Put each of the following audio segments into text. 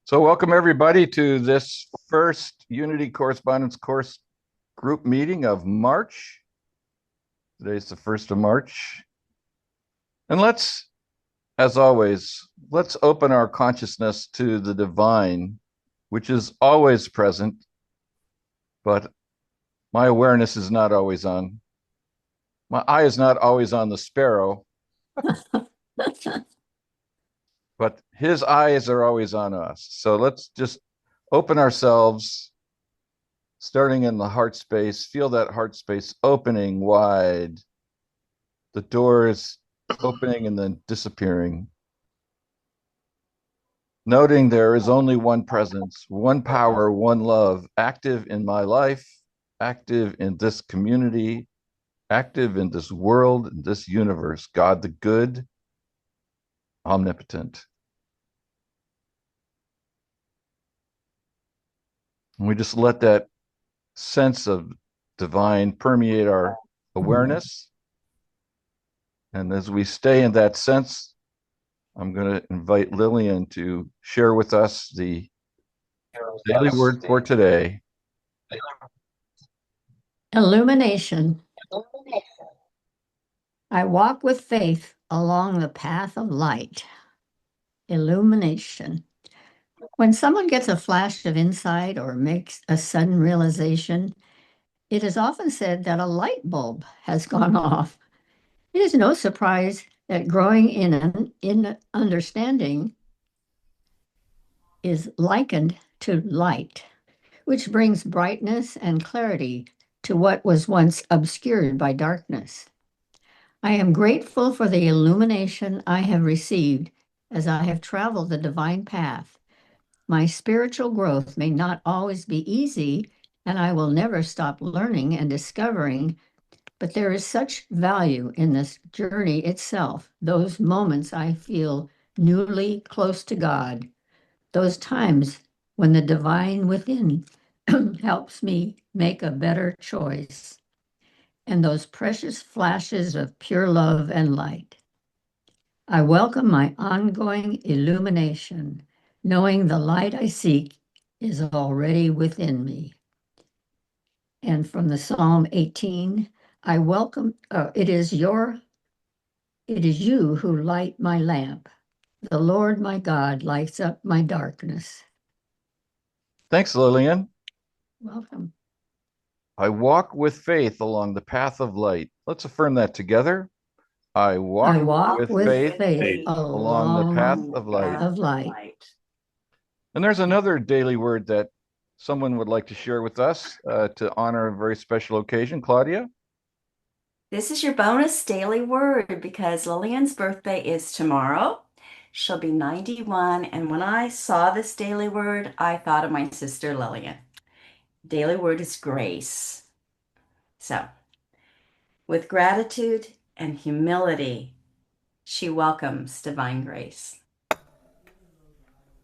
So welcome everybody to this first Unity Correspondence course group meeting of March. Today's the 1st of March. And as always, let's open our consciousness to the divine, which is always present, but my awareness is not always on. My eye is not always on the sparrow, but his eyes are always on us. So let's just open ourselves, starting in the heart space. Feel that heart space opening wide. The door is opening and then disappearing. Noting there is only one presence, one power, one love, active in my life, active in this community, active in this world, in this universe. God the good, omnipotent. And we just let that sense of divine permeate our awareness. And as we stay in that sense, I'm going to invite Lillian to share with us the daily word for today. Illumination. I walk with faith along the path of light. Illumination. When someone gets a flash of insight or makes a sudden realization, it is often said that a light bulb has gone off. It is no surprise that growing in understanding is likened to light, which brings brightness and clarity to what was once obscured by darkness. I am grateful for the illumination I have received as I have traveled the divine path. My spiritual growth may not always be easy, and I will never stop learning and discovering, but there is such value in this journey itself, those moments I feel newly close to God, those times when the divine within helps me make a better choice, and those precious flashes of pure love and light. I welcome my ongoing illumination, knowing the light I seek is already within me. And from the Psalm 18, I welcome, it is you who light my lamp. The Lord my God lights up my darkness. Thanks, Lillian. Welcome. I walk with faith along the path of light. Let's affirm that together. I walk with faith along the path of light. And there's another daily word that someone would like to share with us to honor a very special occasion. Claudia? This is your bonus daily word because Lillian's birthday is tomorrow. She'll be 91. And when I saw this daily word, I thought of my sister Lillian. Daily word is grace. So, with gratitude and humility, she welcomes divine grace.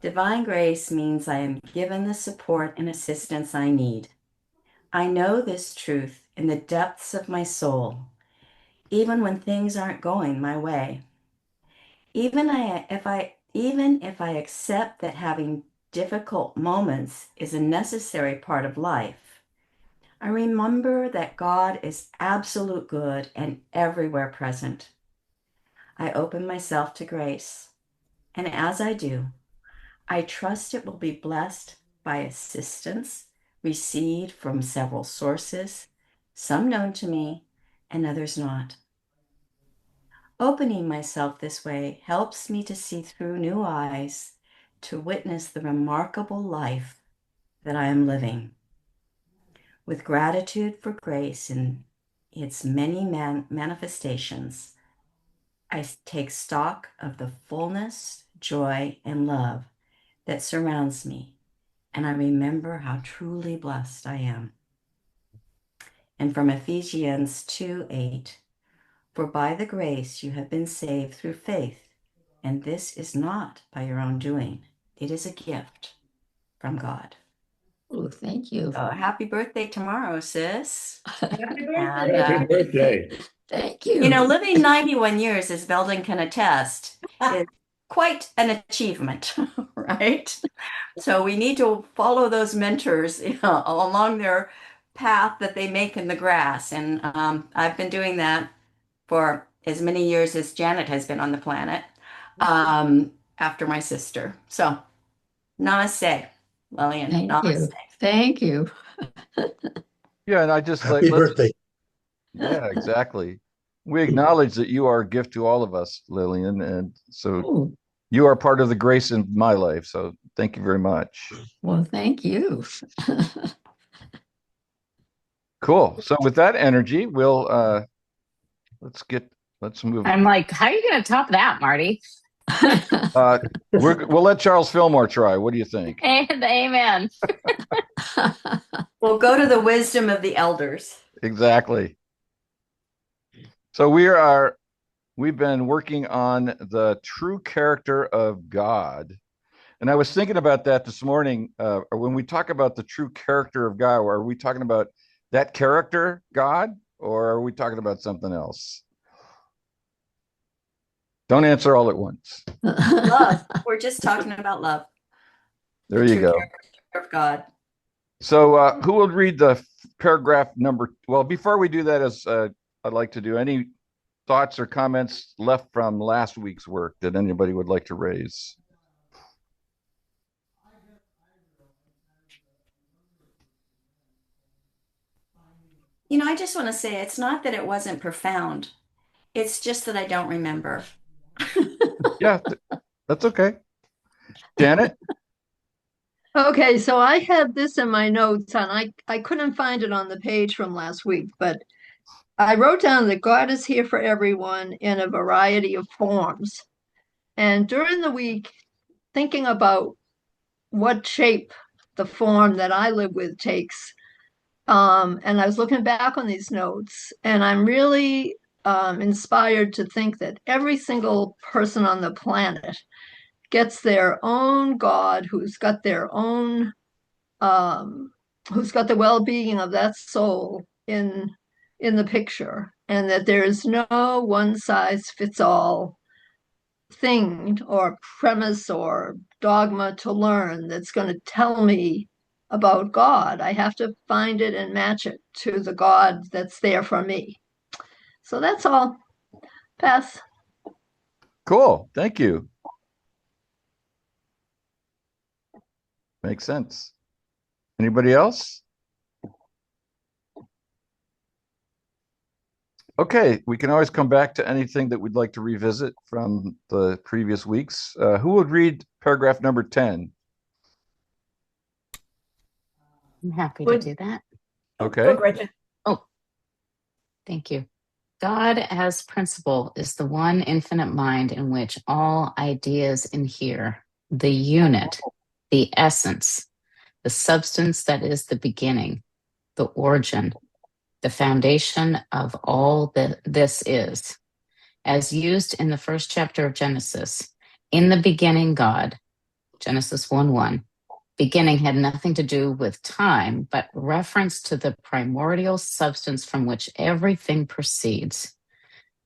Divine grace means I am given the support and assistance I need. I know this truth in the depths of my soul, even when things aren't going my way. Even if I accept that having difficult moments is a necessary part of life, I remember that God is absolute good and everywhere present. I open myself to grace, and as I do, I trust it will be blessed by assistance received from several sources, some known to me and others not. Opening myself this way helps me to see through new eyes, to witness the remarkable life that I am living. With gratitude for grace in its many manifestations, I take stock of the fullness, joy, and love that surrounds me, and I remember how truly blessed I am. And from Ephesians 2:8, for by the grace you have been saved through faith, and this is not by your own doing. It is a gift from God. Oh, thank you. Happy birthday tomorrow, sis. Happy birthday. Thank you. You know, living 91 years, as Belden can attest, quite an achievement, right? So we need to follow those mentors, along their path that they make in the grass. And I've been doing that for as many years as Janet has been on the planet, after my sister. So namaste, Lillian. Thank you. Namaste. Thank you. Yeah, and I just like Happy let's birthday. yeah, exactly. We acknowledge that you are a gift to all of us, Lillian, and so Oh, you are part of the grace in my life. So thank you very much. well, thank you. Cool. So with that energy, we'll let's move. I'm like, how are you going to top that, Marty? Uh we'll let Charles Fillmore try. What do you think? And amen. We'll go to the wisdom of the elders. Exactly. So we've been working on the true character of God. And I was thinking about that this morning. When we talk about the true character of God, are we talking about that character, God, or are we talking about something else? Don't answer all at once. Love. We're just talking about love. There The you true go. character of God. So who will read the paragraph number? Well, before we do that, as I'd like to do, any thoughts or comments left from last week's work that anybody would like to raise? I just want to say it's not that it wasn't profound. It's just that I don't remember. Yeah, that's okay. Janet? Okay, so I had this in my notes and I couldn't find it on the page from last week, but I wrote down that God is here for everyone in a variety of forms. And during the week, thinking about what shape the form that I live with takes, and I was looking back on these notes, and I'm really inspired to think that every single person on the planet gets their own God um, who's got the well-being of that soul in the picture, and that there is no one size fits all thing or premise or dogma to learn that's going to tell me about God. I have to find it and match it to the God that's there for me. So that's all. Pass. Cool. Thank you. Makes sense. Anybody else? Okay, we can always come back to anything that we'd like to revisit from the previous weeks. Who would read paragraph number 10? I'm happy to Good. do that. Okay. Gretchen. Oh, thank you. God as principle is the one infinite mind in which all ideas inhere, the unit, the essence, the substance that is the beginning, the origin, the foundation of all that this is. As used in the first chapter of Genesis, in the beginning, God, Genesis 1:1. Beginning had nothing to do with time, but reference to the primordial substance from which everything proceeds.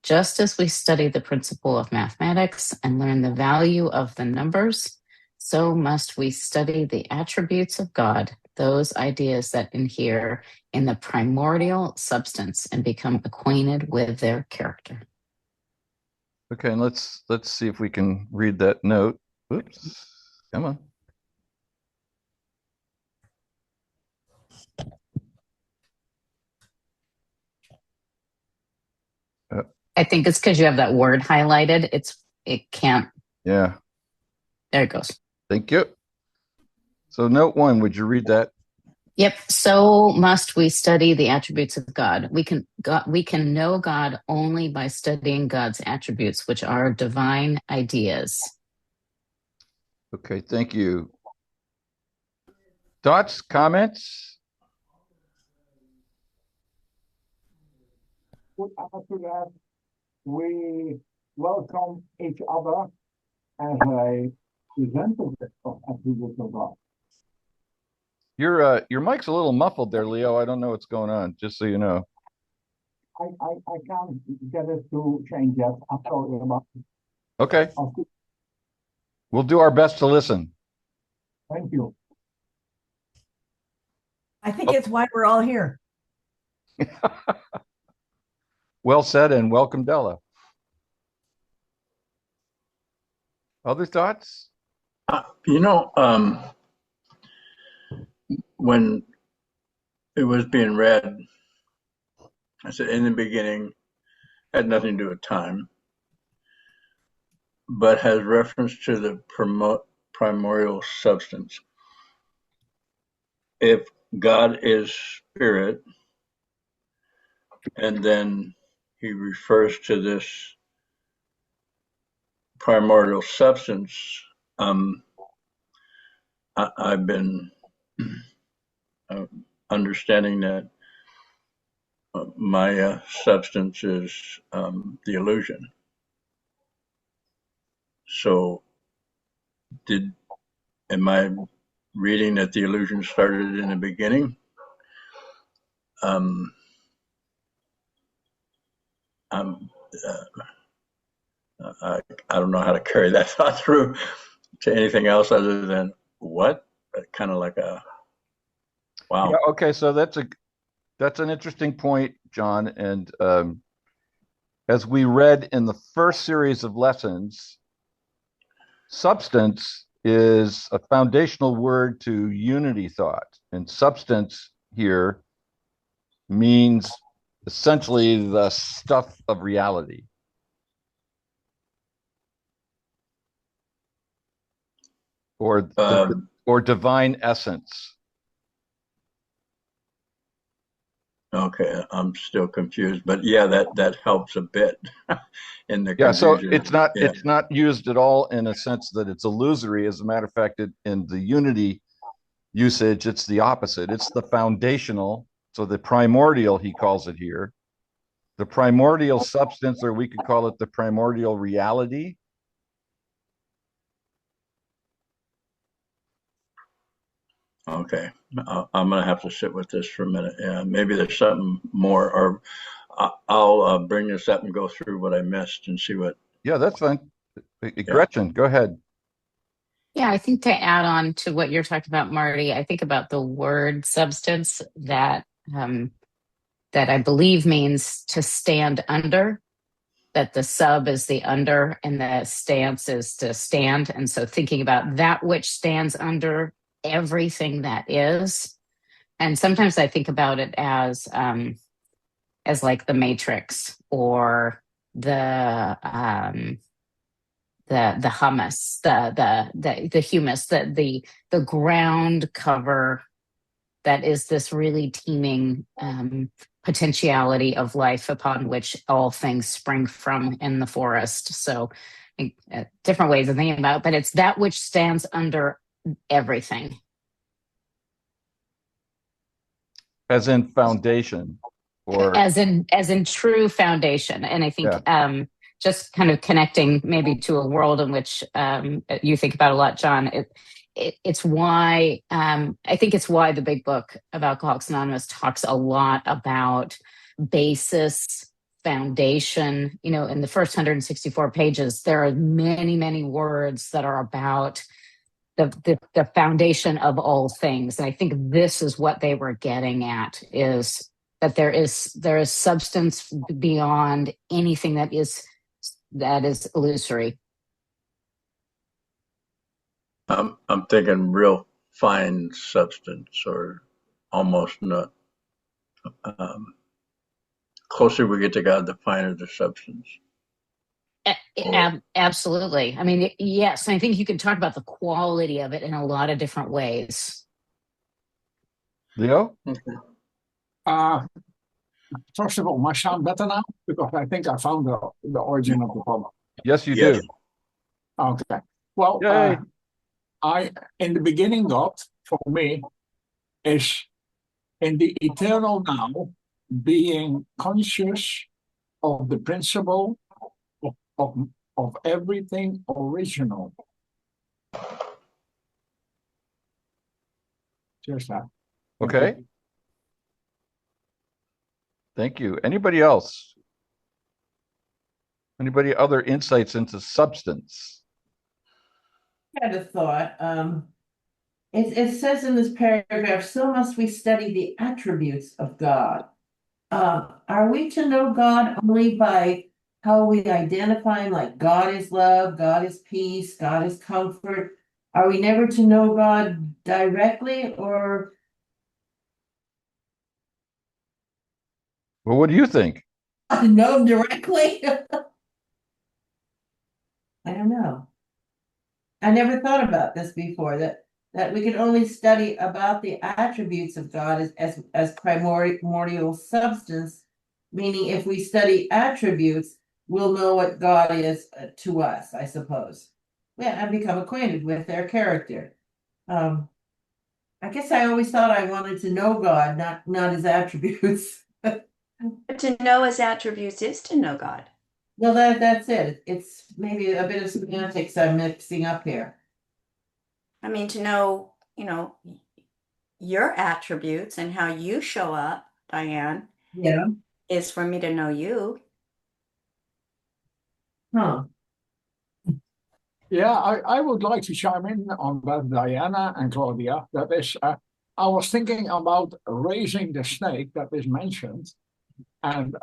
Just as we study the principle of mathematics and learn the value of the numbers, so must we study the attributes of God, those ideas that inhere in the primordial substance, and become acquainted with their character. Okay, and let's see if we can read that note. Oops. Come on. I think it's because you have that word highlighted. It can't. Yeah, There it goes. thank you. So note 1, would you read that? Yep. So must we study the attributes of God. We can know God only by studying God's attributes, which are divine ideas. Okay, thank you. Thoughts, comments? After that, we welcome each other as a representative of attributes of God. Your mic's a little muffled there, Leo. I don't know what's going on, just so you know. I can't get it to change yet. I'm sorry about it. Okay. We'll do our best to listen. Thank you. I think it's why we're all here. Well said, and welcome, Della. Other thoughts? You know, when it was being read, I said in the beginning, had nothing to do with time, but has reference to the primordial substance. If God is spirit, and then he refers to this primordial substance, I've been understanding that my substance is the illusion. So, am I reading that the illusion started in the beginning? I'm, I don't know how to carry that thought through to anything else other than what? Kind of like a wow. Yeah, okay, so that's an interesting point, John. And as we read in the first series of lessons, substance is a foundational word to unity thought. And substance here means essentially the stuff of reality. Or divine essence. Okay, I'm still confused, but yeah, that helps a bit in the Yeah, so confusion. it's not used at all in a sense that it's illusory. As a matter of fact, in the unity usage, it's the opposite. It's the foundational, so the primordial, he calls it here. The primordial substance, or we could call it the primordial reality. Okay, I'm gonna have to sit with this for a minute. Yeah, maybe there's something more, or I'll bring this up and go through what I missed and see what. Yeah, that's fine. Gretchen, go ahead. Yeah, I think to add on to what you're talking about, Marty, I think about the word substance that that I believe means to stand under, that the sub is the under and the stance is to stand. And so thinking about that which stands under everything that is. And sometimes I think about it as like the matrix or the humus, the humus, the ground cover that is this really teeming potentiality of life upon which all things spring from in the forest. So different ways of thinking about it, but it's that which stands under everything. As in foundation, or as in true foundation. And I think just kind of connecting maybe to a world in which you think about a lot, John, it's why I think it's why the big book of Alcoholics Anonymous talks a lot about basis, foundation. You know, in the first 164 pages, there are many, many words that are about the foundation of all things. And I think this is what they were getting at, is that there is substance beyond anything that is illusory. I'm thinking real fine substance, or almost not. Closer we get to God, the finer the substance. Absolutely. I mean, yes, I think you can talk about the quality of it in a lot of different ways. Leo? First of all, my sound better now? Because I think I found the origin of the problem. Yes, you do. Okay. Well, in the beginning, God, for me, is in the eternal now, being conscious of the principle of everything original. Just that. Okay. Thank you. Anybody else? Anybody other insights into substance? had a thought. It says in this paragraph, so must we study the attributes of God. Are we to know God only by how we identify him, like God is love, God is peace, God is comfort? Are we never to know God directly, or Well, what do you think? know him directly? I don't know. I never thought about this before, that we could only study about the attributes of God as primordial substance, meaning if we study attributes, we'll know what God is to us, I suppose. Yeah, and become acquainted with their character. Um, I guess I always thought I wanted to know God, not his attributes. But to know his attributes is to know God. Well, that's it. It's maybe a bit of semantics I'm mixing up here. I mean, to know, your attributes and how you show up, Diane, Yeah. is for me to know you. Huh. Yeah, I would like to chime in on that, Diana and Claudia. That is, I was thinking about raising the snake that is mentioned, and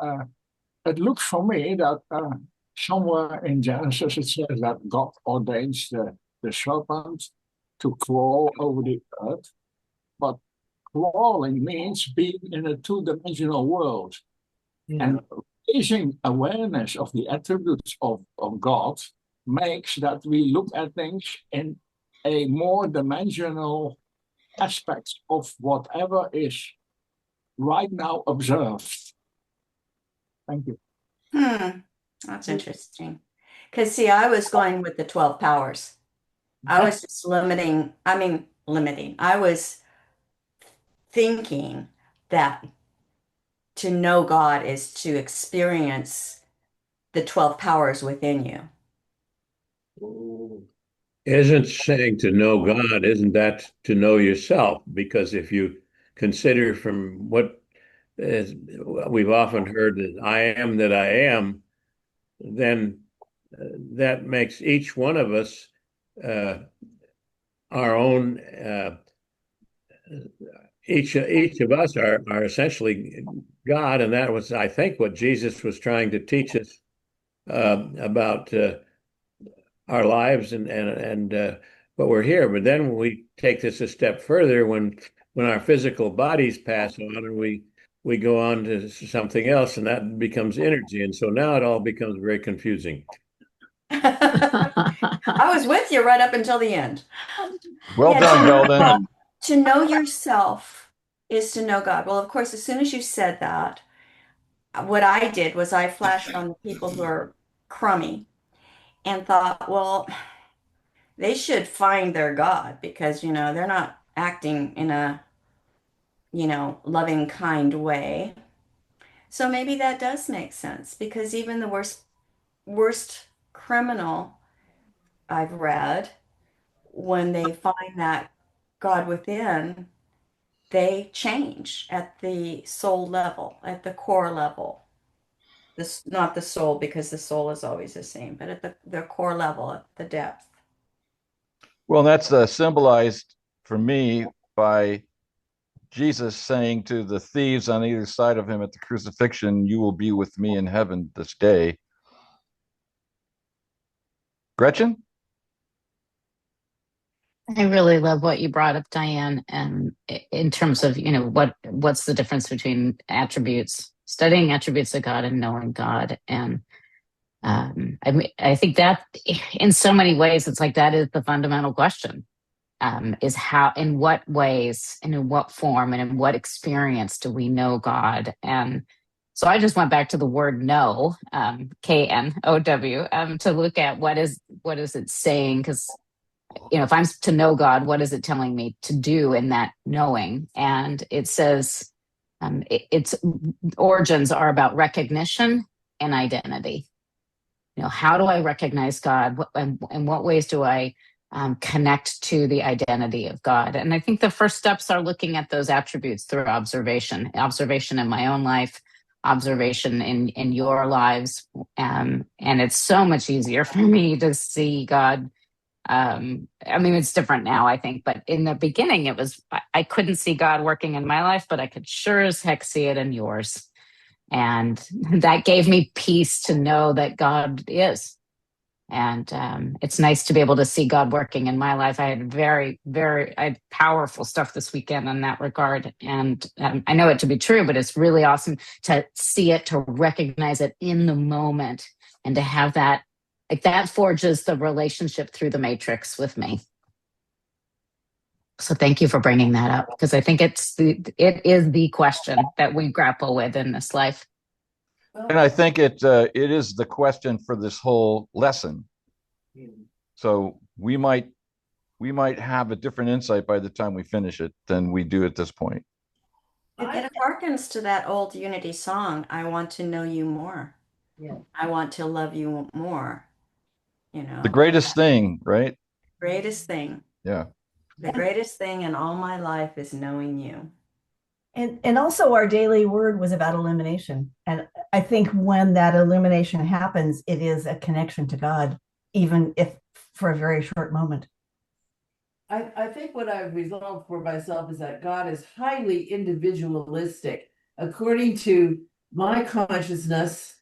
it looks for me that somewhere in Genesis it says that God ordains the serpent to crawl over the earth, but crawling means being in a two-dimensional world. Yeah. And raising awareness of the attributes of God makes that we look at things in a more dimensional aspect of whatever is right now observed. Thank you. That's interesting. Because, see, I was going with the 12 powers. I was just limiting. I was thinking that to know God is to experience the 12 powers within you. Isn't saying to know God, isn't that to know yourself? Because if you consider from what we've often heard that I am, then that makes each one of us uh, our own. Each of us are essentially God, and that was, I think, what Jesus was trying to teach us about our lives and but we're here. But then when we take this a step further, when our physical bodies pass on, and we go on to something else, and that becomes energy, and so now it all becomes very confusing. I was with you right up until the end. Well done, Belden. To know yourself is to know God. Well, of course, as soon as you said that, what I did was I flashed on the people who are crummy and thought, well, they should find their God because, they're not acting in a, loving, kind way. So maybe that does make sense because even the worst criminal I've read, when they find that God within, they change at the soul level, at the core level. This not the soul because the soul is always the same, but at the core level, at the depth. Well, that's symbolized for me by Jesus saying to the thieves on either side of him at the crucifixion, "You will be with me in heaven this day." Gretchen? I really love what you brought up, Diane, and in terms of, what's the difference between attributes, studying attributes of God and knowing God. And I think that in so many ways, it's like that is the fundamental question, is how, in what ways and in what form and in what experience do we know God? And so I just went back to the word know, K-N-O-W, to look at what is it saying? Because if I'm to know God, what is it telling me to do in that knowing? And it says its origins are about recognition and identity. How do I recognize God? And in what ways do I connect to the identity of God? And I think the first steps are looking at those attributes through observation in my own life, observation in your lives. And it's so much easier for me to see God I mean, it's different now, I think, but in the beginning, I couldn't see God working in my life, but I could sure as heck see it in yours. And that gave me peace to know that God is. And it's nice to be able to see God working in my life. I had I had powerful stuff this weekend in that regard. And I know it to be true, but it's really awesome to see it, to recognize it in the moment, and to have that, like, that forges the relationship through the matrix with me. So thank you for bringing that up, because I think it is the question that we grapple with in this life. And I think it is the question for this whole lesson. So we might have a different insight by the time we finish it than we do at this point. It harkens to that old Unity song, I want to know you more. Yeah. I want to love you more. The greatest thing, right? Greatest thing. Yeah. The greatest thing in all my life is knowing you. And also our daily word was about illumination. And I think when that illumination happens, it is a connection to God, even if for a very short moment. I think what I've resolved for myself is that God is highly individualistic. According to my consciousness,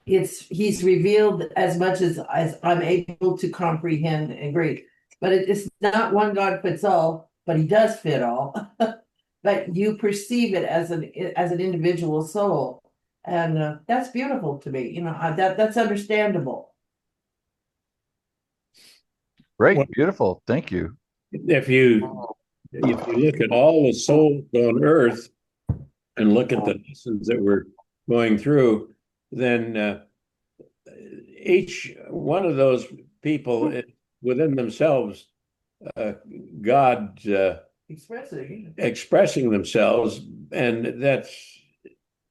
he's revealed as much as I'm able to comprehend and agree. But it's not one God fits all, but he does fit all. But you perceive it as an individual soul. And that's beautiful to me. That's understandable. Great. Well, Beautiful. Thank you. If you look at all the souls on earth and look at the lessons that we're going through, then each one of those people within themselves, God expressing themselves, and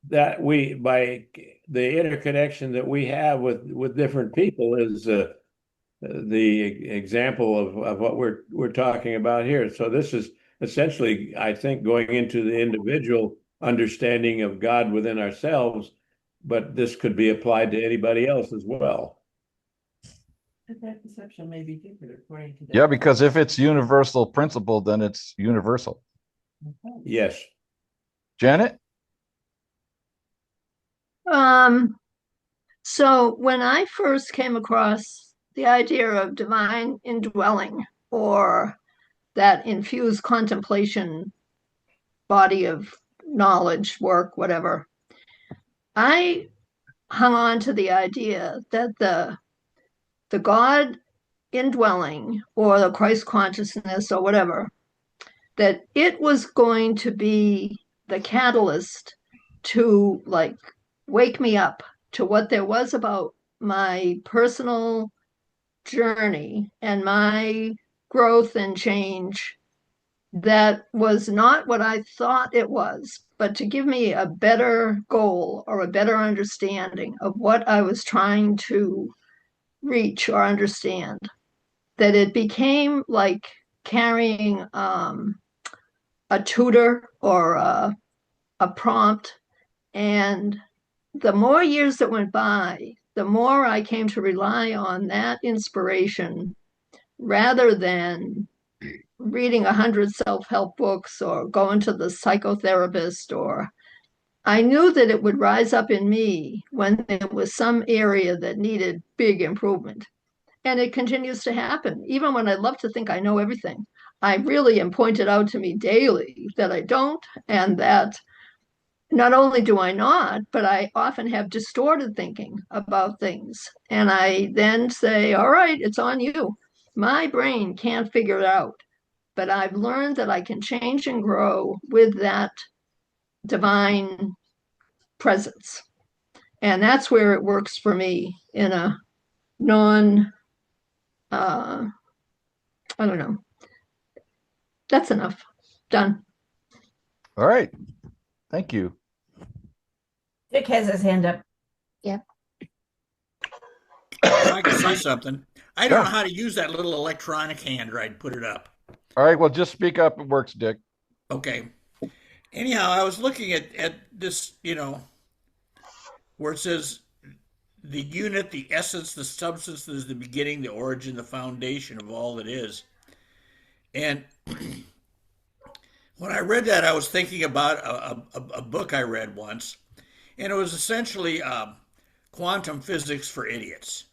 that we, by the interconnection that we have with different people, is the example of what we're talking about here. So this is essentially, I think, going into the individual understanding of God within ourselves, but this could be applied to anybody else as well. But that perception may be different according to that. Yeah, because if it's universal principle, then it's universal. Yes. Janet? So when I first came across the idea of divine indwelling, or that infused contemplation body of knowledge, work, whatever, I hung on to the idea that the God indwelling, or the Christ consciousness, or whatever, that it was going to be the catalyst to, like, wake me up to what there was about my personal journey and my growth and change that was not what I thought it was, but to give me a better goal or a better understanding of what I was trying to reach or understand. That it became like carrying a tutor or a prompt. And the more years that went by, the more I came to rely on that inspiration rather than reading 100 self-help books or going to the psychotherapist. Or I knew that it would rise up in me when there was some area that needed big improvement. And it continues to happen. Even when I love to think I know everything, I really am pointed out to me daily that I don't, and that not only do I not, but I often have distorted thinking about things. And I then say, all right, it's on you. My brain can't figure it out, but I've learned that I can change and grow with that divine presence. And that's where it works for me in a non, I don't know. That's enough. Done. All right. Thank you. Dick has his hand up. Yep. If I could say something. I don't Yeah. know how to use that little electronic hand right to put it up. All right. Well, just speak up. It works, Dick. Okay. Anyhow, I was looking at this, where it says the unit, the essence, the substance that is the beginning, the origin, the foundation of all that is. And when I read that, I was thinking about a book I read once, and it was essentially quantum physics for idiots.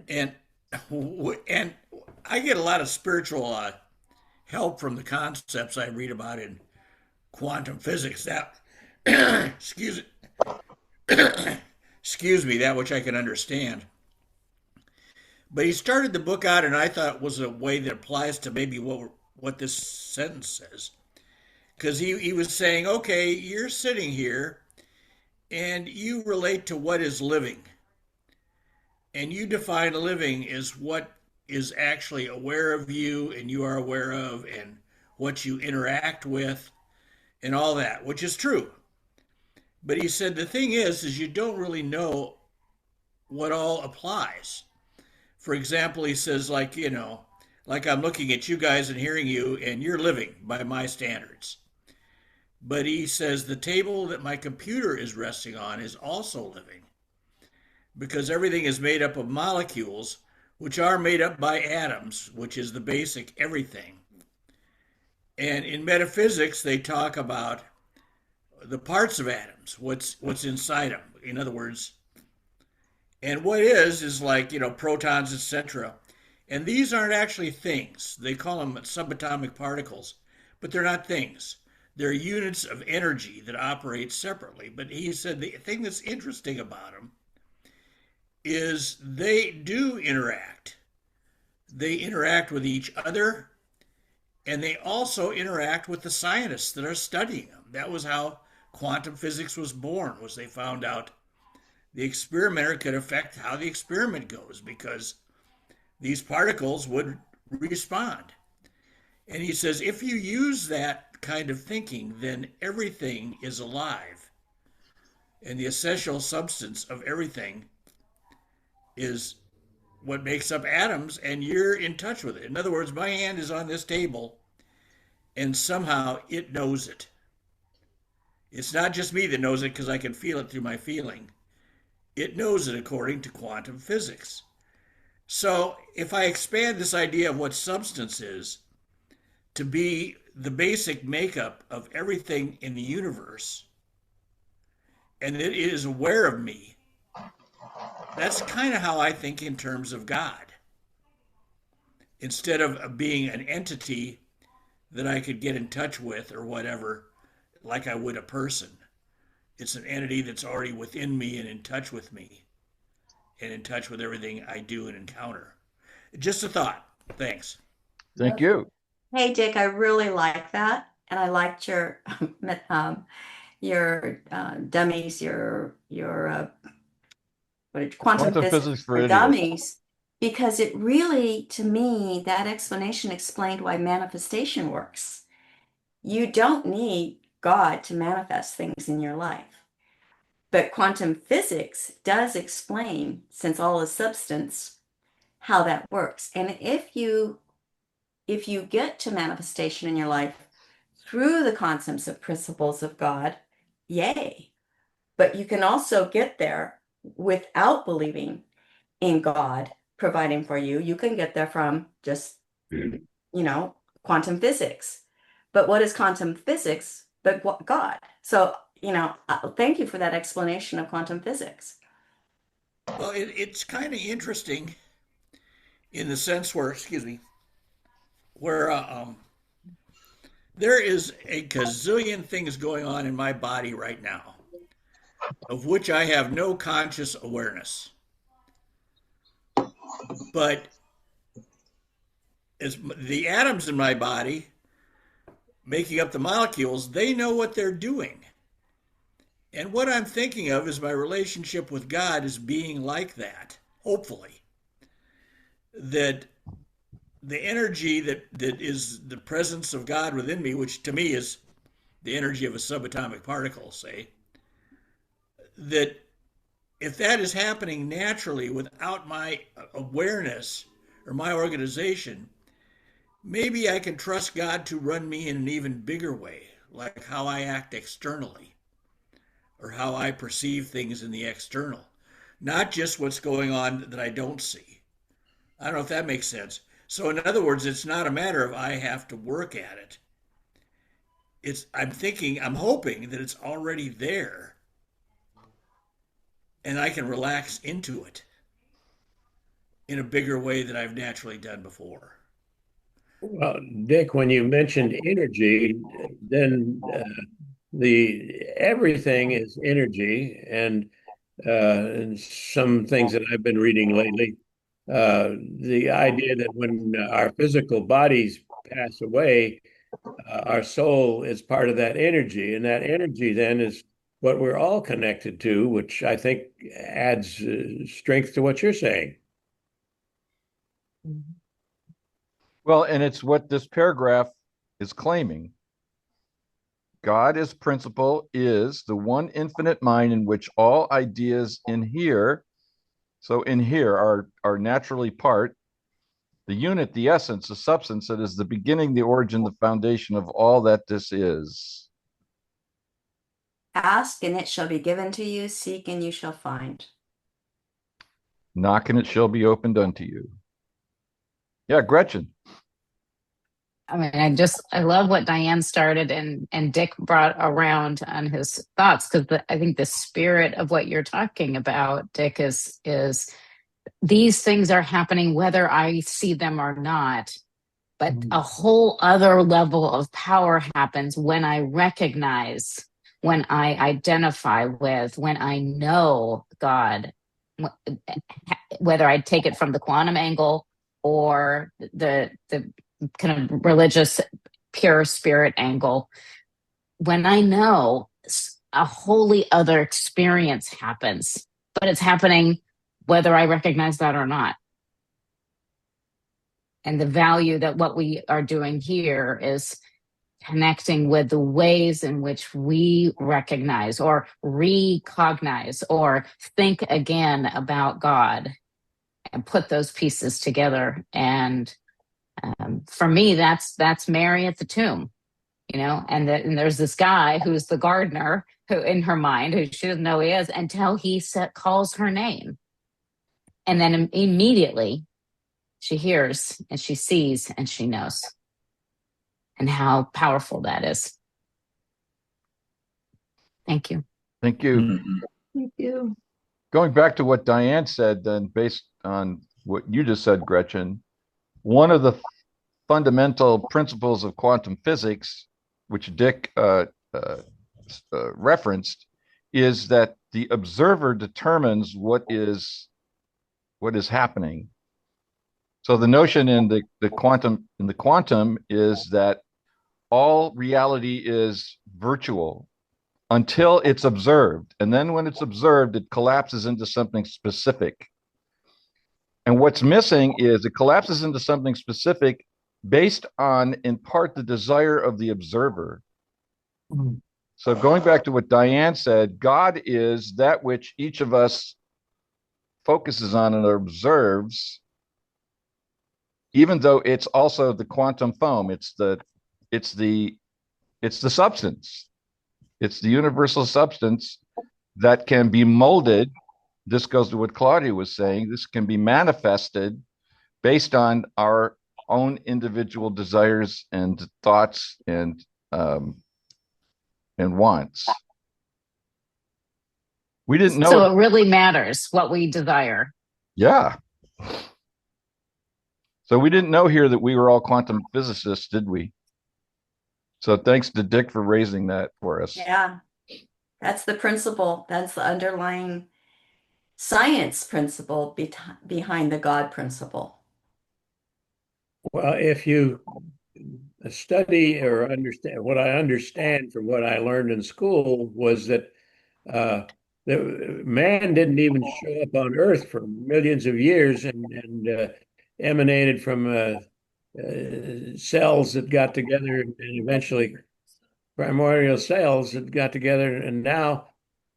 And and I get a lot of spiritual help from the concepts I read about in quantum physics. That excuse excuse me, that which I can understand. But he started the book out, and I thought it was a way that applies to maybe what this sentence says. Because he was saying, okay, you're sitting here and you relate to what is living. And you define living as what is actually aware of you and you are aware of, and what you interact with and all that, which is true. But he said the thing is you don't really know what all applies. For example, he says, like, like I'm looking at you guys and hearing you, and you're living by my standards. But he says the table that my computer is resting on is also living, because everything is made up of molecules, which are made up by atoms, which is the basic everything. And in metaphysics, they talk about the parts of atoms, what's inside them. In other words, and what is like, protons, etc. And these aren't actually things. They call them subatomic particles, but they're not things. They're units of energy that operate separately. But he said the thing that's interesting about them is they do interact. They interact with each other, and they also interact with the scientists that are studying them. That was how quantum physics was born, was they found out the experimenter could affect how the experiment goes because these particles would respond. And he says, if you use that kind of thinking, then everything is alive. And the essential substance of everything is what makes up atoms, and you're in touch with it. In other words, my hand is on this table, and somehow it knows it. It's not just me that knows it because I can feel it through my feeling. It knows it according to quantum physics. So if I expand this idea of what substance is to be the basic makeup of everything in the universe, and it is aware of me, that's kind of how I think in terms of God. Instead of being an entity that I could get in touch with or whatever, like I would a person. It's an entity that's already within me and in touch with me and in touch with everything I do and encounter. Just a thought. Thanks. Thank you. Hey, Dick, I really like that. And I liked your dummies, quantum physics for idiots. dummies, because it really, to me, that explanation explained why manifestation works. You don't need God to manifest things in your life. But quantum physics does explain, since all is substance, how that works. And if you get to manifestation in your life through the concepts of principles of God, yay. But you can also get there without believing in God providing for you. You can get there from just, quantum physics. But what is quantum physics but what God? So, thank you for that explanation of quantum physics. Well, it's kind of interesting in the sense where, there is a gazillion things going on in my body right now, of which I have no conscious awareness. But as the atoms in my body making up the molecules, they know what they're doing. And what I'm thinking of is my relationship with God as being like that, hopefully. That the energy that is the presence of God within me, which to me is the energy of a subatomic particle, say, that if that is happening naturally without my awareness or my organization, maybe I can trust God to run me in an even bigger way, like how I act externally or how I perceive things in the external. not just what's going on that I don't see. I don't know if that makes sense. So, in other words, it's not a matter of I have to work at it. I'm hoping that it's already there and I can relax into it in a bigger way than I've naturally done before. Well, Dick, when you mentioned energy, then the everything is energy, and some things that I've been reading lately, the idea that when our physical bodies pass away, our soul is part of that energy, and that energy then is what we're all connected to, which I think adds strength to what you're saying. Well, and it's what this paragraph is claiming. God as principle is the one infinite mind in which all ideas inhere. So inhere are naturally part, the unit, the essence, the substance that is the beginning, the origin, the foundation of all that this is. Ask and it shall be given to you. Seek and you shall find. Knock and it shall be opened unto you. Yeah, Gretchen. I mean, I love what Diane started and Dick brought around on his thoughts, because I think the spirit of what you're talking about, Dick, is these things are happening whether I see them or not. But a whole other level of power happens when I recognize, when I identify with, when I know God, whether I take it from the quantum angle or the kind of religious pure spirit angle. When I know, a wholly other experience happens, but it's happening whether I recognize that or not. And the value that what we are doing here is connecting with the ways in which we recognize or recognize or think again about God and put those pieces together. And for me, that's Mary at the tomb, and there's this guy who's the gardener who, in her mind, who she doesn't know he is until he calls her name. And then immediately she hears and she sees and she knows, and how powerful that is. Thank you. Thank you. Mhm. Thank you. Going back to what Diane said, then based on what you just said, Gretchen, one of the fundamental principles of quantum physics, which Dick referenced, is that the observer determines what is happening. So the notion in the quantum is that all reality is virtual until it's observed. And then when it's observed, it collapses into something specific. And what's missing is it collapses into something specific based on, in part, the desire of the observer. So going back to what Diane said, God is that which each of us focuses on and observes, even though it's also the quantum foam. It's the substance. It's the universal substance that can be molded. This goes to what Claudia was saying. This can be manifested based on our own individual desires and thoughts and wants. We didn't know. So it really matters what we desire. Yeah. So we didn't know here that we were all quantum physicists, did we? So thanks to Dick for raising that for us. Yeah, that's the principle. That's the underlying science principle behind the God principle. Well, if you study or understand what I understand from what I learned in school was that man didn't even show up on Earth for millions of years and emanated from cells that got together and eventually primordial cells that got together. And now,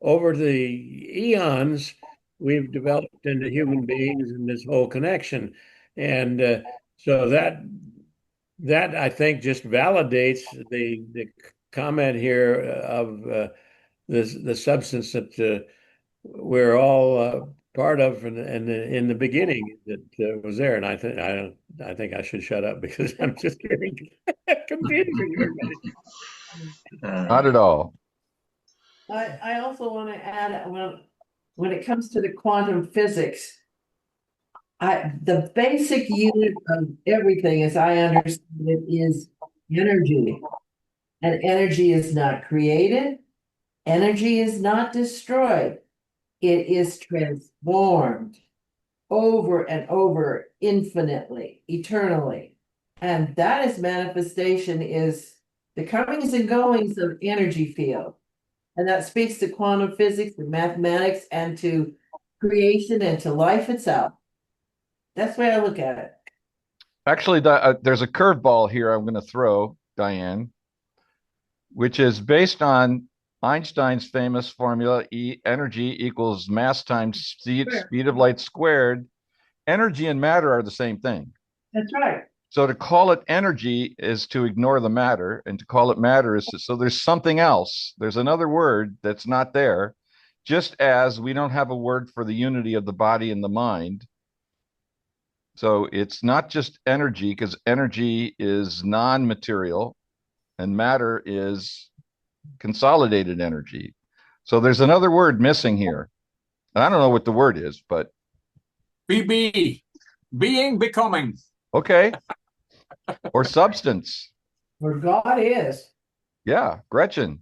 over the eons, we've developed into human beings in this whole connection. And so that I think just validates the comment here of the substance that we're all part of in the beginning that was there. And I think I should shut up because I'm just getting confusing everybody. Not at all. I also want to add, when it comes to the quantum physics, the basic unit of everything, as I understand it, is energy. And energy is not created. Energy is not destroyed. It is transformed over and over, infinitely, eternally. And that is manifestation, is the comings and goings of energy field. And that speaks to quantum physics and mathematics and to creation and to life itself. That's the way I look at it. Actually, there's a curveball here I'm going to throw, Diane, which is based on Einstein's famous formula: energy equals mass times speed of light squared. Energy and matter are the same thing. That's right. So to call it energy is to ignore the matter, and to call it matter is so there's something else. There's another word that's not there, just as we don't have a word for the unity of the body and the mind. So it's not just energy, because energy is non-material and matter is consolidated energy. So there's another word missing here. And I don't know what the word is, but BB, being, becoming. okay. Or substance. Where God is. Yeah, Gretchen.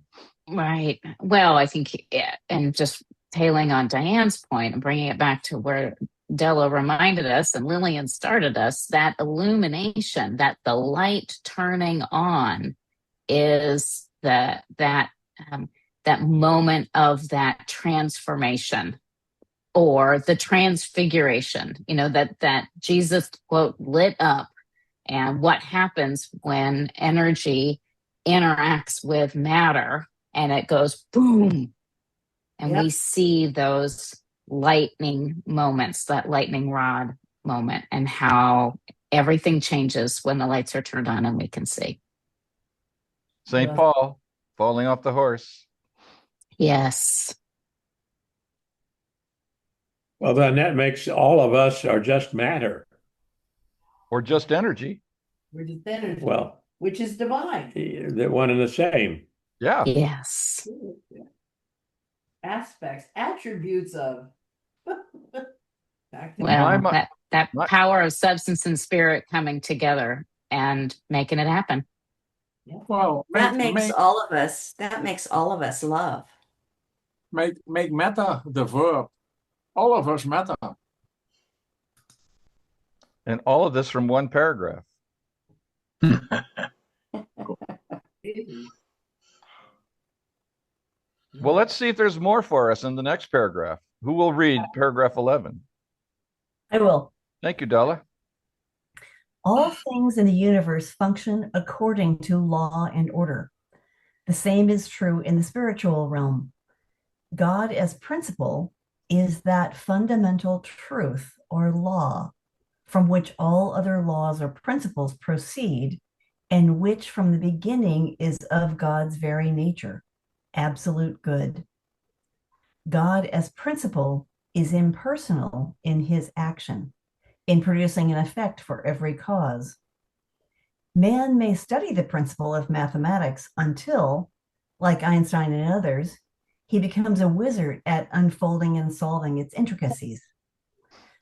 Right. Well, I think, and just tailing on Diane's point and bringing it back to where Della reminded us and Lillian started us, that illumination, that the light turning on is that moment of that transformation or the transfiguration, that Jesus, quote, lit up. And what happens when energy interacts with matter and it goes boom. And we see those lightning moments, that lightning rod moment, and how everything changes when the lights are turned on and we can see. St. Paul falling off the horse. Yes. Well, then that makes all of us are just matter. Or just energy. We're just energy. Well, which is divine. They're one and the same. Yeah. Yes. Aspects, attributes of. Well, that power of substance and spirit coming together and making it happen. Well, that makes all of us love. Make matter the verb. All of us matter. And all of this from one paragraph. Well, let's see if there's more for us in the next paragraph. Who will read paragraph 11? I will. Thank you, Della. All things in the universe function according to law and order. The same is true in the spiritual realm. God as principle is that fundamental truth or law from which all other laws or principles proceed, and which from the beginning is of God's very nature, absolute good. God as principle is impersonal in his action, in producing an effect for every cause. Man may study the principle of mathematics until, like Einstein and others, he becomes a wizard at unfolding and solving its intricacies.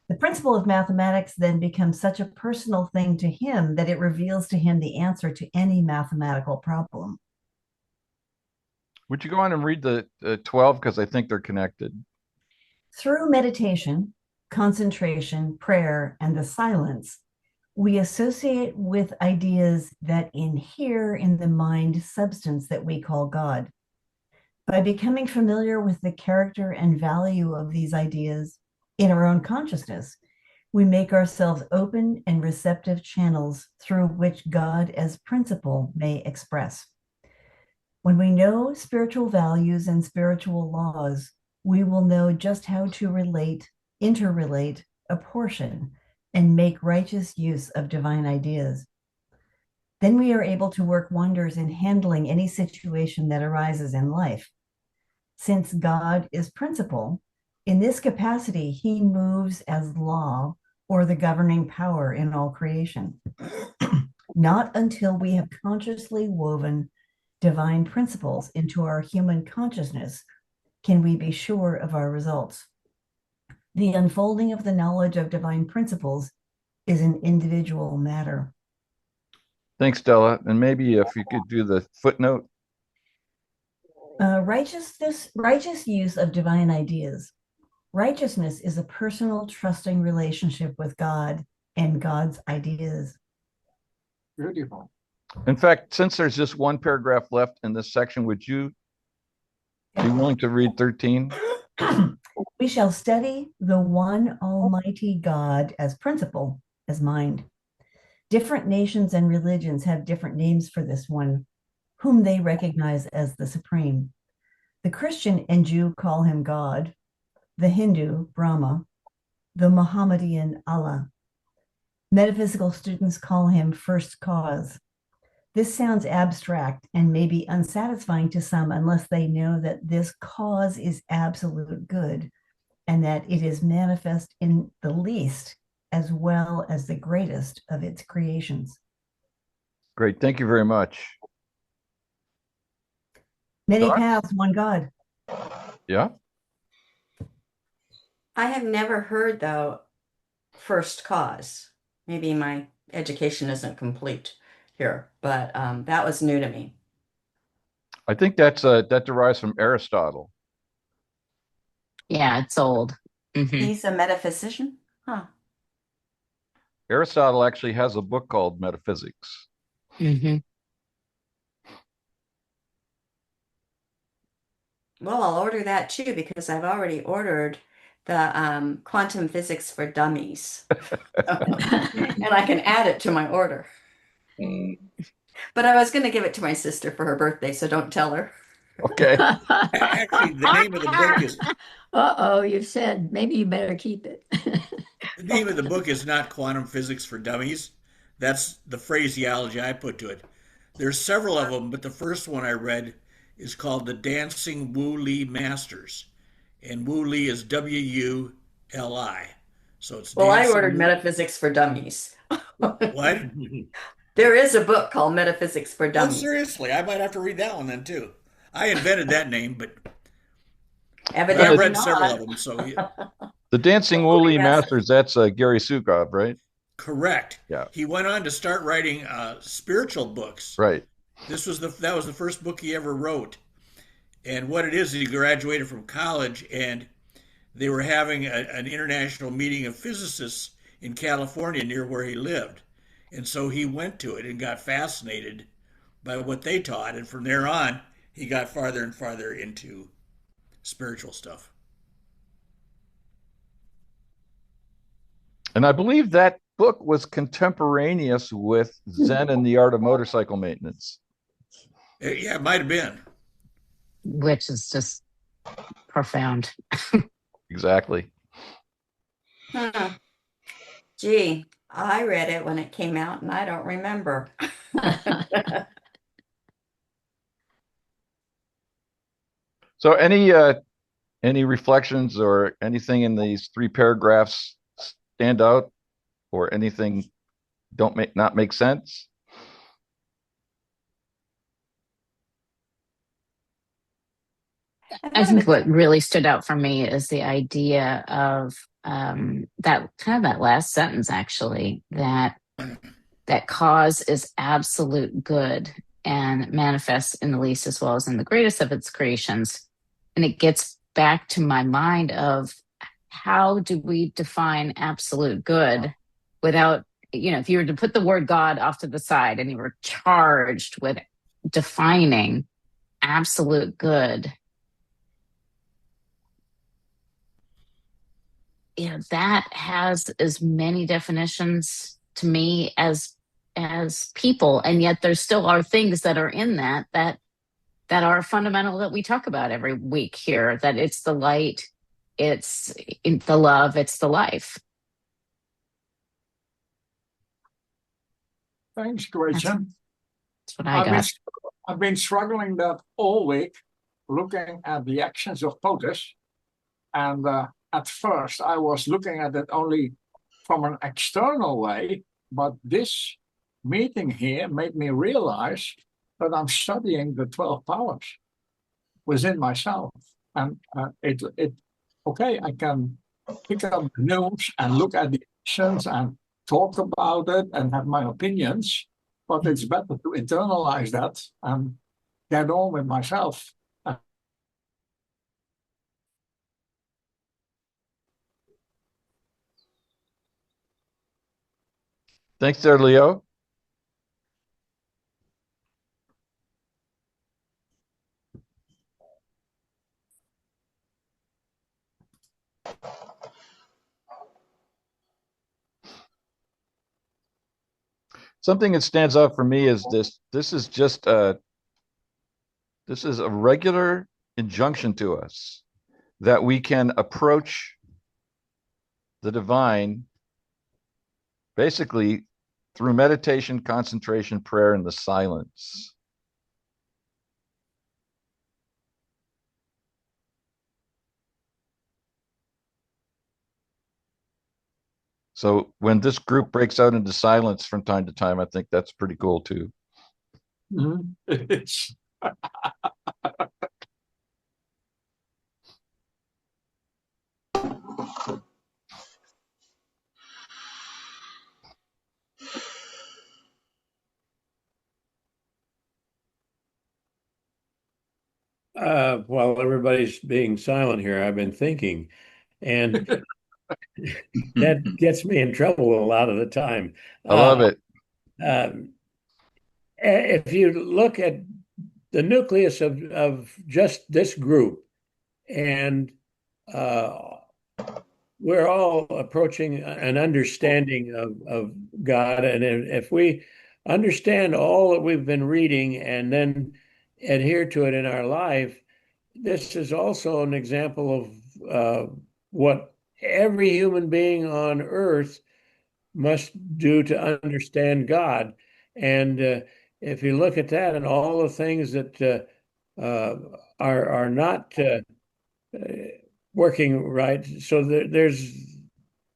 The principle of mathematics then becomes such a personal thing to him that it reveals to him the answer to any mathematical problem. Would you go on and read the 12? Because I think they're connected. Through meditation, concentration, prayer, and the silence, we associate with ideas that inhere in the mind substance that we call God. By becoming familiar with the character and value of these ideas in our own consciousness, we make ourselves open and receptive channels through which God as principle may express. When we know spiritual values and spiritual laws, we will know just how to interrelate, apportion, and make righteous use of divine ideas. Then we are able to work wonders in handling any situation that arises in life. Since God is principle, In this capacity, he moves as law or the governing power in all creation. Not until we have consciously woven divine principles into our human consciousness can we be sure of our results. The unfolding of the knowledge of divine principles is an individual matter. Thanks, Stella. And maybe if you could do the footnote. Righteous use of divine ideas. Righteousness is a personal, trusting relationship with God and God's ideas. Beautiful. In fact, since there's just one paragraph left in this section, would you be willing to read 13? We shall study the one Almighty God as principle, as mind. Different nations and religions have different names for this one, whom they recognize as the supreme. The Christian and Jew call him God, the Hindu, Brahma, the Mohammedan, Allah. Metaphysical students call him first cause. This sounds abstract and may be unsatisfying to some unless they know that this cause is absolute good and that it is manifest in the least as well as the greatest of its creations. Great. Thank you very much. Many Doc? paths, one God. Yeah. I have never heard, though, first cause. Maybe my education isn't complete here, but that was new to me. I think that derives from Aristotle. Yeah, it's old. Mhm. He's a metaphysician? Huh. Aristotle actually has a book called Metaphysics. Mhm. Well, I'll order that too because I've already ordered the quantum physics for dummies. And I can add it to my order. But I was going to give it to my sister for her birthday, so don't tell her. Okay. Actually, the name of the book is Uh-oh, you said maybe you better keep it. the name of the book is not Quantum Physics for Dummies. That's the phraseology I put to it. There's several of them, but the first one I read is called The Dancing Wu Li Masters. And Wu Li is Wuli. So it's Well, I Dancing ordered Wu- Metaphysics for Dummies. What? There is a book called Metaphysics for Oh, Dummies. seriously, I might have to read that one then too. I invented that name, but I Evidently read several not. of them. So yeah, The Dancing Woolly Masters, that's Gary Sukov, right? correct. Yeah. He went on to start writing spiritual books. Right. That was the first book he ever wrote. And what it is, he graduated from college, and they were having an international meeting of physicists in California near where he lived. And so he went to it and got fascinated by what they taught. And from there on, he got farther and farther into spiritual stuff. And I believe that book was contemporaneous with Zen and the Art of Motorcycle Maintenance. Yeah, it might have been. Which is just profound. Exactly. Gee, I read it when it came out and I don't remember. So any reflections or anything in these 3 paragraphs stand out, or anything not make sense? I think what really stood out for me is the idea of that last sentence, actually, that cause is absolute good and manifests in the least as well as in the greatest of its creations. And it gets back to my mind of how do we define absolute good without, if you were to put the word God off to the side and you were charged with defining absolute good, that has as many definitions to me as people, and yet there still are things that are in that are fundamental that we talk about every week here. That it's the light, it's the love, it's the life. Thanks, Gretchen. That's what I got. I've been struggling that all week, looking at the actions of POTUS And at first, I was looking at it only from an external way, but this meeting here made me realize that I'm studying the 12 powers within myself. And okay, I can pick up the news and look at the actions and talk about it and have my opinions, but it's better to internalize that and get on with myself. Thanks there, Leo. Something that stands out for me is this. This is a regular injunction to us that we can approach the divine basically through meditation, concentration, prayer, and the silence. So when this group breaks out into silence from time to time, I think that's pretty cool too. It's While everybody's being silent here, I've been thinking, and that gets me in trouble a lot of the time. I love it. If you look at the nucleus of just this group, and we're all approaching an understanding of God, and if we understand all that we've been reading and then adhere to it in our life, this is also an example of what every human being on earth must do to understand God. And if you look at that and all the things that are not working right, so there's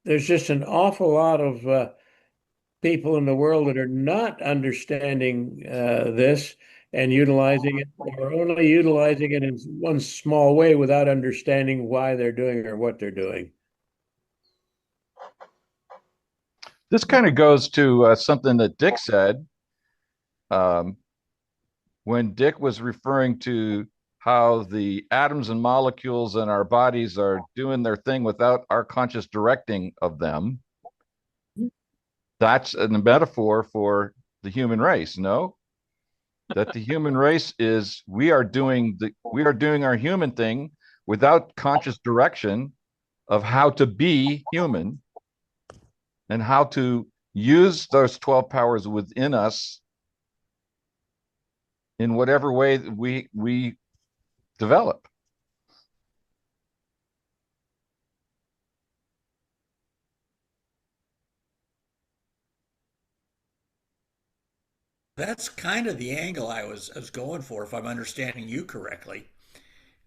just an awful lot of people in the world that are not understanding this and utilizing it, or only utilizing it in one small way without understanding why they're doing or what they're doing. This kind of goes to something that Dick said when Dick was referring to how the atoms and molecules in our bodies are doing their thing without our conscious directing of them. That's a metaphor for the human race, no? That the human race is we are doing our human thing without conscious direction of how to be human and how to use those 12 powers within us in whatever way that we develop. That's kind of the angle I was going for, if I'm understanding you correctly.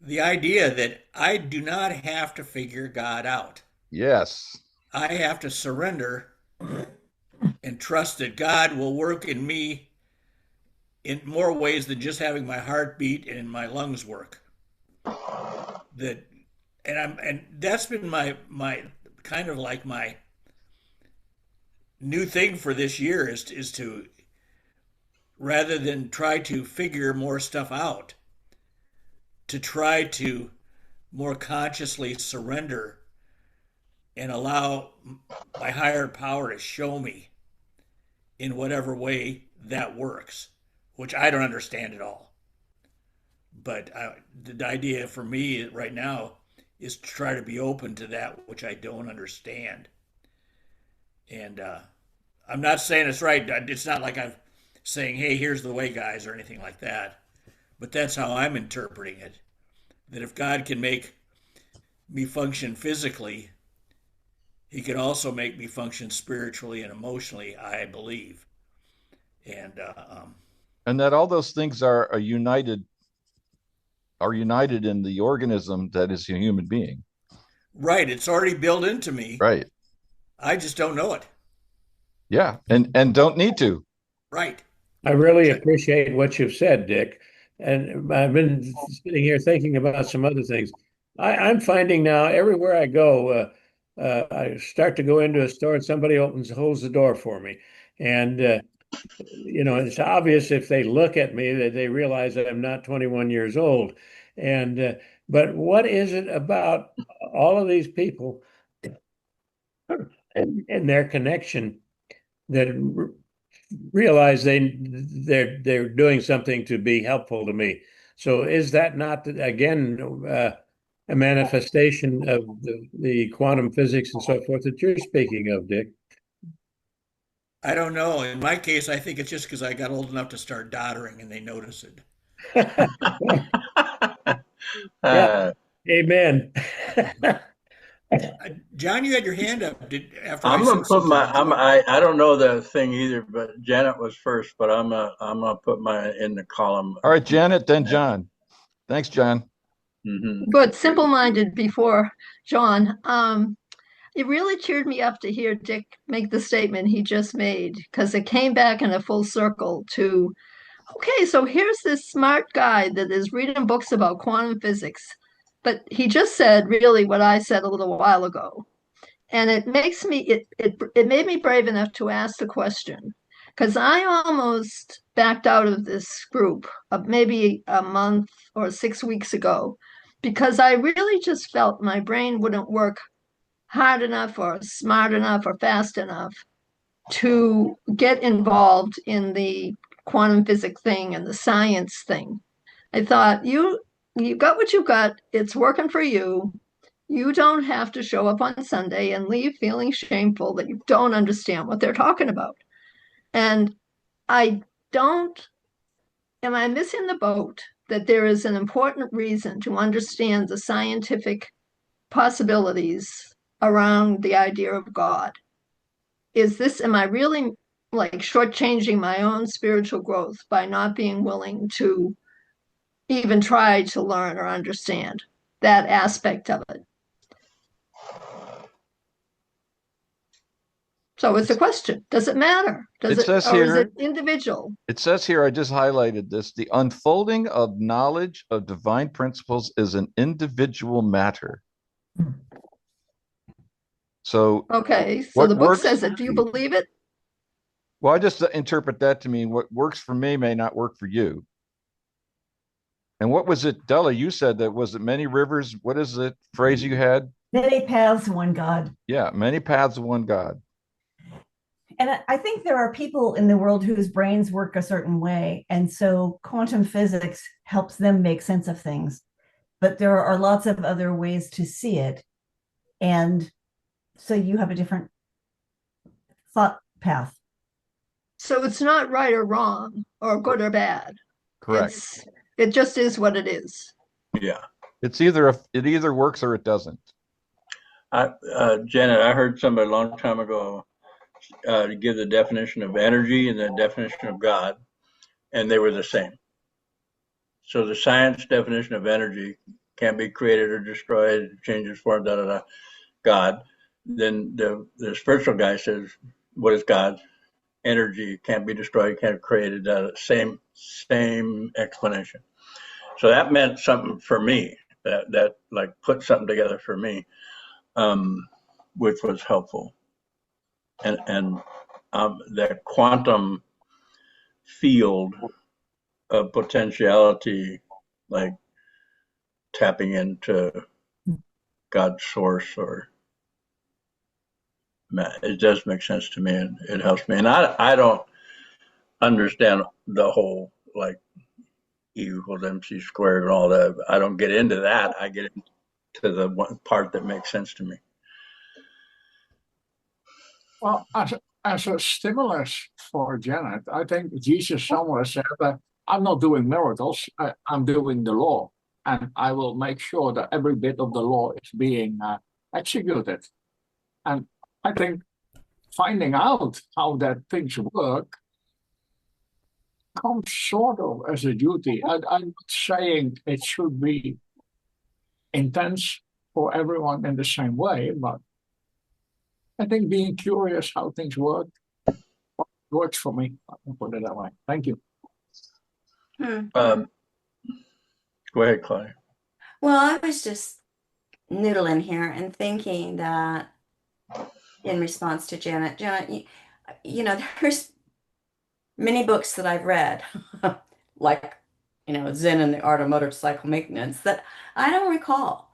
The idea that I do not have to figure God out. Yes. I have to surrender and trust that God will work in me in more ways than just having my heart beat and my lungs work. That and that's been my kind of like my new thing for this year is to, rather than try to figure more stuff out, to try to more consciously surrender and allow my higher power to show me in whatever way that works, which I don't understand at all. But the idea for me right now is to try to be open to that which I don't understand. And I'm not saying it's right. It's not like I'm saying, hey, here's the way, guys, or anything like that. But that's how I'm interpreting it. That if God can make me function physically, he can also make me function spiritually and emotionally, I believe. And that all those things are united in the organism that is a human being. Right. It's already built into me. Right. I just don't know it. Yeah. And don't need to. Right. I really appreciate what you've said, Dick. And I've been sitting here thinking about some other things. I'm finding now everywhere I go, I start to go into a store and somebody holds the door for me. And, it's obvious if they look at me that they realize that I'm not 21 years old. But what is it about all of these people and their connection that realize they're doing something to be helpful to me? So is that not again a manifestation of the quantum physics and so forth that you're speaking of, Dick? I don't know. In my case, I think it's just because I got old enough to start doddering and they notice it. Yeah. Amen. John, you had your hand up after I'm I gonna said put my. something. I don't know the thing either, but Janet was first. But I'm gonna put mine in the column. All right, Janet, then John. Thanks, John. Mm-hmm. Good, simple-minded before John. It really cheered me up to hear Dick make the statement he just made, because it came back in a full circle to, okay, so here's this smart guy that is reading books about quantum physics, but he just said really what I said a little while ago. And it makes me it made me brave enough to ask the question, because I almost backed out of this group of maybe a month or 6 weeks ago, because I really just felt my brain wouldn't work hard enough or smart enough or fast enough to get involved in the quantum physics thing and the science thing. I thought, you got what you got. It's working for you. You don't have to show up on Sunday and leave feeling shameful that you don't understand what they're talking about. And I don't, am I missing the boat that there is an important reason to understand the scientific possibilities around the idea of God? Am I really like shortchanging my own spiritual growth by not being willing to even try to learn or understand that aspect of it? So it's a question. Does it matter? It says Or is here, it individual? it says here, I just highlighted this. The unfolding of knowledge of divine principles is an individual matter. So Okay, so what the book works? says it. Do you believe it? Well, I just interpret that to mean what works for me may not work for you. And what was it, Della? You said that was it many rivers? What is the phrase you had? Many paths, one God. Yeah, many paths of one God. And I think there are people in the world whose brains work a certain way. And so quantum physics helps them make sense of things. But there are lots of other ways to see it. And so you have a different thought path. So it's not right or wrong or good or bad. Correct. It just is what it is. Yeah. It either works or it doesn't. Janet, I heard somebody a long time ago give the definition of energy and the definition of God, and they were the same. So the science definition of energy can't be created or destroyed, changes form, God. Then the spiritual guy says, what is God? Energy can't be destroyed, can't be created. Same explanation. So that meant something for me. That like put something together for me, which was helpful. And that quantum field of potentiality, like tapping into God's source, or it does make sense to me, and it helps me. And I don't understand the whole like E equals MC squared and all that. I don't get into that. I get into the one part that makes sense to me. Well, as a stimulus for Janet, I think Jesus somewhere said that I'm not doing miracles, I'm doing the law. And I will make sure that every bit of the law is being executed. And I think finding out how that things work comes sort of as a duty. I'm not saying it should be intense, for everyone in the same way, but I think being curious how things works for me. I'll put it that way. Thank you. Go ahead, Claudia. Well, I was just noodling here and thinking that in response to Janet, there's many books that I've read, like, Zen and the Art of Motorcycle Maintenance, that I don't recall.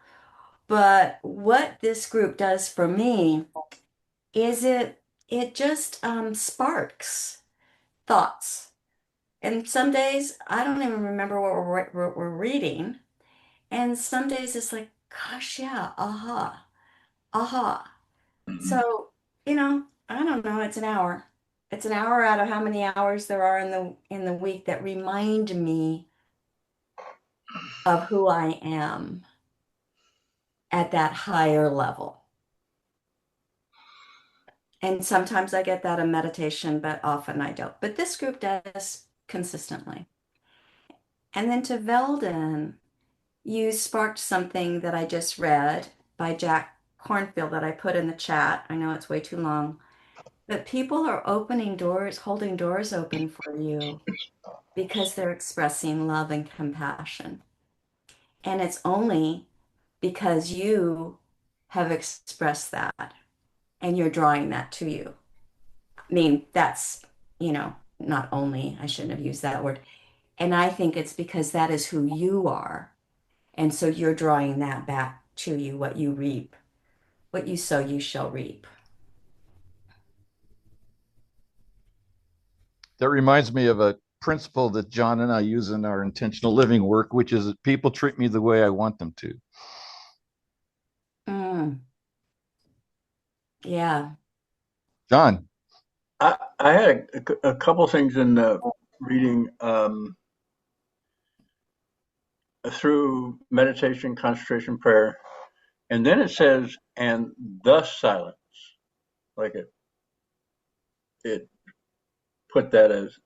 But what this group does for me is it just sparks thoughts. And some days I don't even remember what we're reading. And some days it's like, gosh, yeah, aha, aha. So, I don't know, it's an hour. It's an hour out of how many hours there are in the week that remind me of who I am at that higher level. And sometimes I get that in meditation, but often I don't. But this group does consistently. And then to Veldon, you sparked something that I just read by Jack Cornfield that I put in the chat. I know it's way too long, but people are opening doors, holding doors open for you because they're expressing love and compassion. And it's only because you have expressed that and you're drawing that to you. I mean, that's, not only, I shouldn't have used that word. And I think it's because that is who you are. And so you're drawing that back to you, what you reap. What you sow, you shall reap. That reminds me of a principle that John and I use in our intentional living work, which is that people treat me the way I want them to. Yeah. John. I had a couple things in the reading through meditation, concentration, prayer, and then it says, and thus silence. Like it put that as,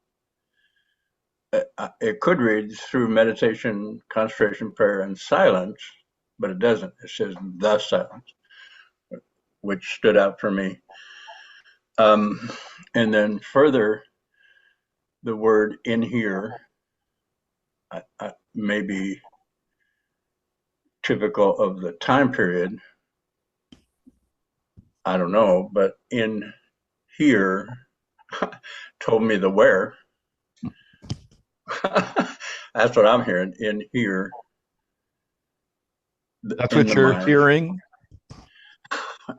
it could read through meditation, concentration, prayer, and silence, but it doesn't. It says thus silence, which stood out for me. And then further, the word in here may be typical of the time period. I don't know, but in here told me the where. That's what I'm hearing, in here. That's what you're hearing?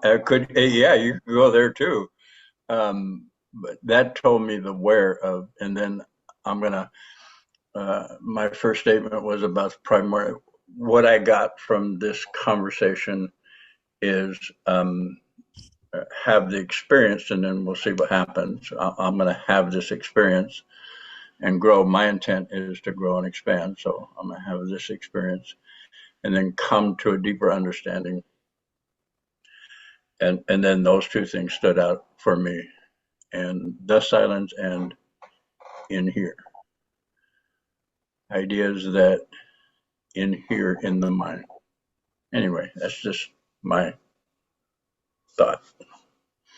Yeah, you could go there too. But that told me the where of, and then I'm gonna, my first statement was about primary. What I got from this conversation is have the experience, and then we'll see what happens. I'm gonna have this experience and grow. My intent is to grow and expand, so I'm gonna have this experience and then come to a deeper understanding. And then those two things stood out for me, and the silence and in here. Ideas that in here in the mind. Anyway, that's just my thought.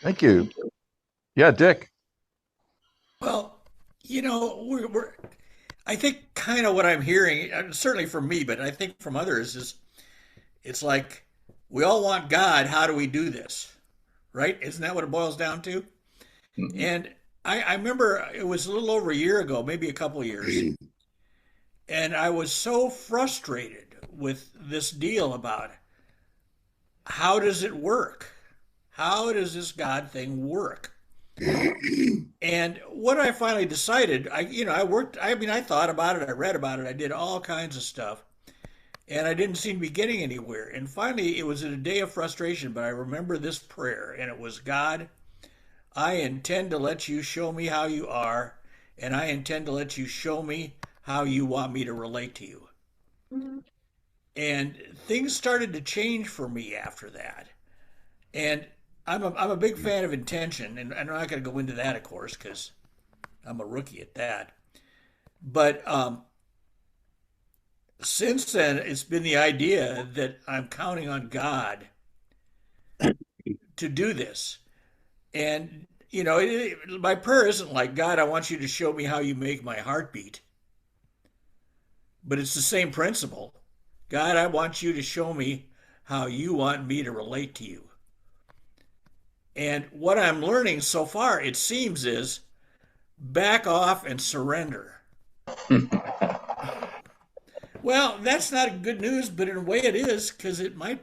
Thank you. Yeah, Dick. Well, I think kind of what I'm hearing, certainly from me, but I think from others, is it's like we all want God. How do we do this? Right? Isn't that what it boils down to? Mm-hmm. And I remember it was a little over a year ago, maybe a couple of years. And I was so frustrated with this deal about how does it work? How does this God thing work? And what I finally decided, I thought about it, I read about it, I did all kinds of stuff, and I didn't seem to be getting anywhere. And finally, it was in a day of frustration, but I remember this prayer, and it was, God, I intend to let you show me how you are, and I intend to let you show me how you want me to relate to you. Mm-hmm. And things started to change for me after that. And I'm a big fan of intention, and I'm not going to go into that, of course, because I'm a rookie at that. But since then, it's been the idea that I'm counting on God to do this. And, my prayer isn't like, God, I want you to show me how you make my heart beat. But it's the same principle. God, I want you to show me how you want me to relate to you. And what I'm learning so far, it seems, is back off and surrender. Well, that's not good news, but in a way it is, because the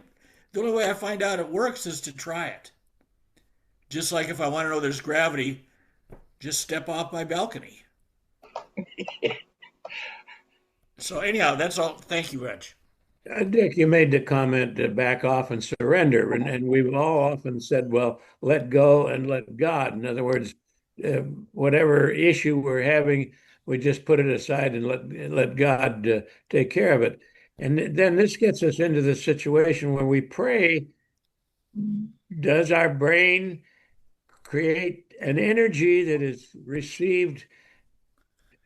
only way I find out it works is to try it. Just like if I want to know there's gravity, just step off my balcony. So anyhow, that's all. Thank you, Reg. Dick, you made the comment to back off and surrender, and we've all often said, well, let go and let God. In other words, whatever issue we're having, we just put it aside and let God take care of it. And then this gets us into the situation when we pray, does our brain create an energy that is received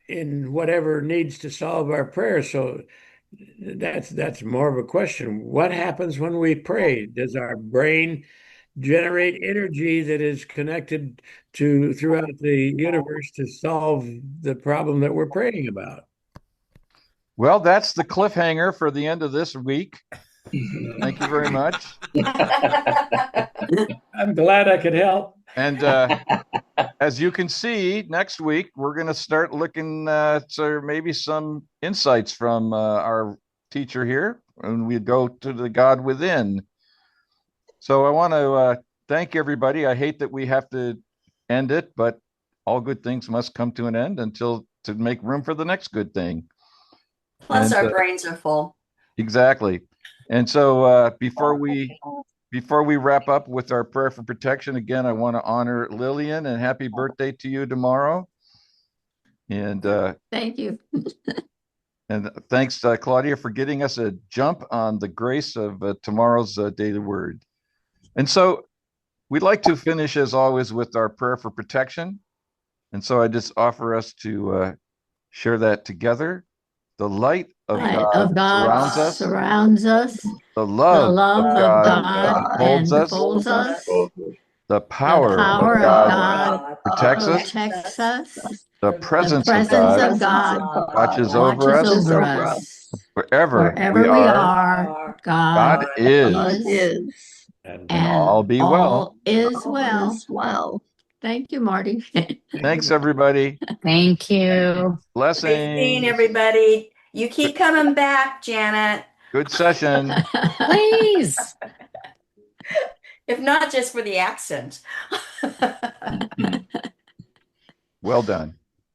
in whatever needs to solve our prayer? So that's more of a question. What happens when we pray? Does our brain generate energy that is connected to throughout the universe to solve the problem that we're praying about? Well, that's the cliffhanger for the end of this week. Thank you very much. I'm glad I could help. And as you can see, next week we're going to start looking at maybe some insights from our teacher here, and we go to the God within. So I want to thank everybody. I hate that we have to end it, but all good things must come to an end to make room for the next good thing. Plus, And, our brains are full. Exactly. And so before we wrap up with our prayer for protection, again, I want to honor Lillian and happy birthday to you tomorrow. And Thank you. and thanks, Claudia, for getting us a jump on the grace of tomorrow's daily word. And so we'd like to finish, as always, with our prayer for protection. And so I just offer us to share that together. The light of God surrounds us. The love of God God holds us. enfolds us. The power of God protects us. protects us. The presence of God watches over us. Wherever we are, God is. And all be well. Is well. Thank you, Marty. Thanks, everybody. Thank you. Great seeing Blessings. everybody. You keep coming back, Janet. Good session. Please. If not just for the accent. Well done.